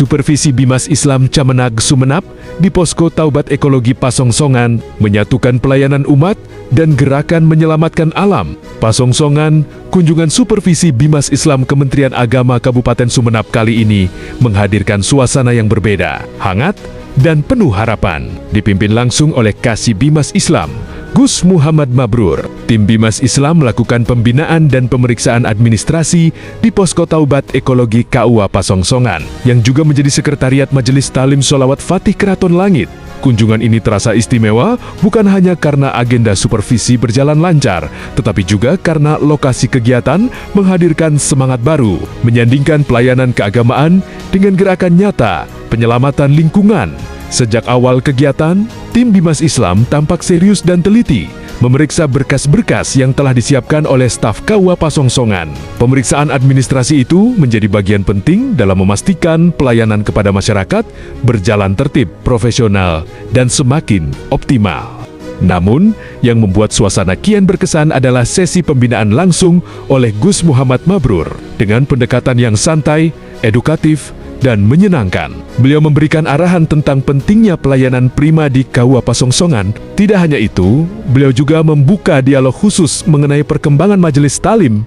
Supervisi Bimas Islam Camenag Sumenab di Posko Taubat Ekologi Pasongsongan menyatukan pelayanan umat dan gerakan menyelamatkan alam. Pasongsongan, kunjungan supervisi Bimas Islam Kementerian Agama Kabupaten Sumenab kali ini menghadirkan suasana yang berbeda, hangat, dan penuh harapan. Dipimpin langsung oleh Kasih Bimas Islam, Gus Muhammad Mabrur. Tim Bimas Islam melakukan pembinaan dan pemeriksaan administrasi di Posko Taubat Ekologi KUA Pasongsongan, yang juga menjadi sekretariat Majelis Talim Sholawat Fatih Keraton Langit. Kunjungan ini terasa istimewa bukan hanya karena agenda supervisi berjalan lancar, tetapi juga karena lokasi kegiatan menghadirkan semangat baru, menyandingkan pelayanan keagamaan dengan gerakan nyata, penyelamatan lingkungan. Sejak awal kegiatan, tim Bimas Islam tampak serius dan teliti, memeriksa berkas-berkas yang telah disiapkan oleh staf KUA Pasongsongan. Pemeriksaan administrasi itu menjadi bagian penting dalam memastikan pelayanan kepada masyarakat berjalan tertib, profesional, dan semakin optimal. Namun, yang membuat suasana kian berkesan adalah sesi pembinaan langsung oleh Gus Muhammad Mabrur dengan pendekatan yang santai, edukatif, dan menyenangkan. Beliau memberikan arahan tentang pentingnya pelayanan prima di KUA Pasongsongan. Tidak hanya itu, beliau juga membuka dialog khusus mengenai perkembangan majelis talim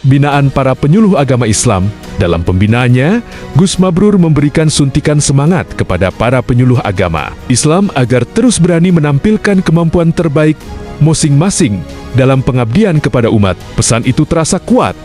binaan para penyuluh agama Islam. Dalam pembinaannya, Gus Mabrur memberikan suntikan semangat kepada para penyuluh agama Islam agar terus berani menampilkan kemampuan terbaik masing-masing dalam pengabdian kepada umat. Pesan itu terasa kuat,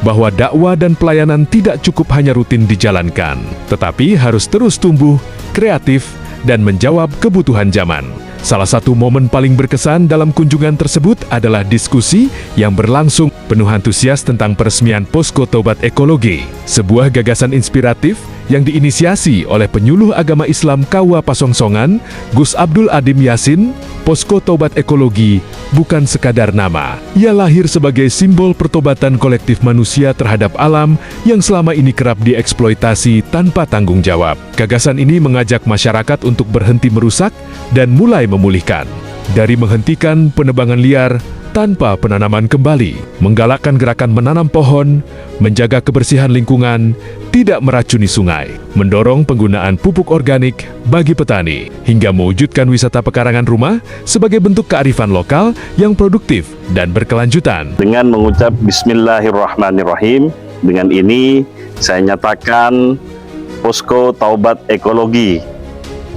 bahwa dakwah dan pelayanan tidak cukup hanya rutin dijalankan, tetapi harus terus tumbuh, kreatif, dan menjawab kebutuhan zaman. Salah satu momen paling berkesan dalam kunjungan tersebut adalah diskusi yang berlangsung penuh antusias tentang peresmian Posko Taubat Ekologi, sebuah gagasan inspiratif yang diinisiasi oleh penyuluh agama Islam KUA Pasongsongan, Gus Abdul Adim Yasin. Posko Taubat Ekologi bukan sekadar nama. Ia lahir sebagai simbol pertobatan kolektif manusia terhadap alam yang selama ini kerap dieksploitasi tanpa tanggung jawab. Gagasan ini mengajak masyarakat untuk berhenti merusak dan mulai memulihkan. Dari menghentikan penebangan liar tanpa penanaman kembali, menggalakkan gerakan menanam pohon, menjaga kebersihan lingkungan, tidak meracuni sungai, mendorong penggunaan pupuk organik bagi petani, hingga mewujudkan wisata pekarangan rumah sebagai bentuk kearifan lokal yang produktif dan berkelanjutan. Dengan mengucap Bismillahirrahmanirrahim, dengan ini saya nyatakan Posko Taubat Ekologi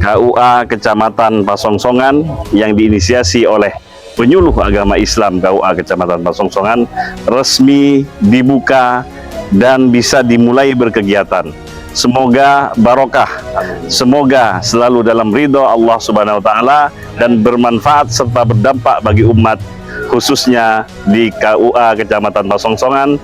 KUA Kecamatan Pasongsongan yang diinisiasi oleh penyuluh agama Islam KUA Kecamatan Pasongsongan resmi dibuka dan bisa dimulai berkegiatan. Semoga barokah, semoga selalu dalam ridho Allah Subhanahu wa Ta'ala dan bermanfaat serta berdampak bagi umat, khususnya di KUA Kecamatan Pasongsongan,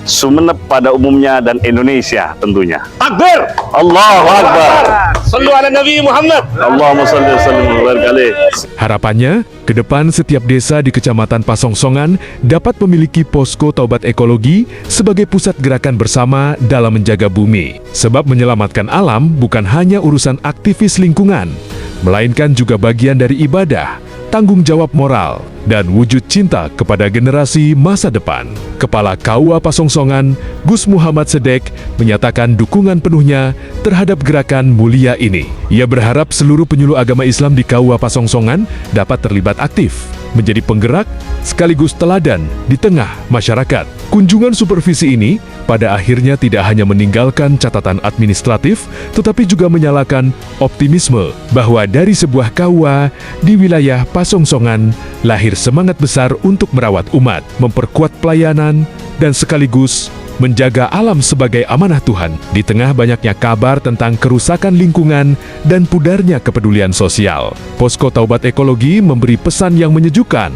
Sumeneb pada umumnya, dan Indonesia tentunya. Akbar! Allahu Akbar! Sallu ala Nabi Muhammad! Allahumma salli wa sallim wa barik alaih. Harapannya, ke depan setiap desa di Kecamatan Pasongsongan dapat memiliki Posko Taubat Ekologi sebagai pusat gerakan bersama dalam menjaga bumi. Sebab menyelamatkan alam bukan hanya urusan aktivis lingkungan, melainkan juga bagian dari ibadah, tanggung jawab moral, dan wujud cinta kepada generasi masa depan. Kepala KUA Pasongsongan, Gus Muhammad Sedek, menyatakan dukungan penuhnya terhadap gerakan mulia ini. Ia berharap seluruh penyuluh agama Islam di KUA Pasongsongan dapat terlibat aktif, menjadi penggerak sekaligus teladan di tengah masyarakat. Kunjungan supervisi ini pada akhirnya tidak hanya meninggalkan catatan administratif, tetapi juga menyalakan optimisme bahwa dari sebuah KUA di wilayah Pasongsongan lahir semangat besar untuk merawat umat, memperkuat pelayanan, dan sekaligus menjaga alam sebagai amanah Tuhan. Di tengah banyaknya kabar tentang kerusakan lingkungan dan pudarnya kepedulian sosial, Posko Taubat Ekologi memberi pesan yang menyejukkan.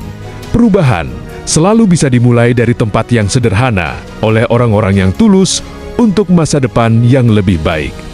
Perubahan selalu bisa dimulai dari tempat yang sederhana oleh orang-orang yang tulus untuk masa depan yang lebih baik.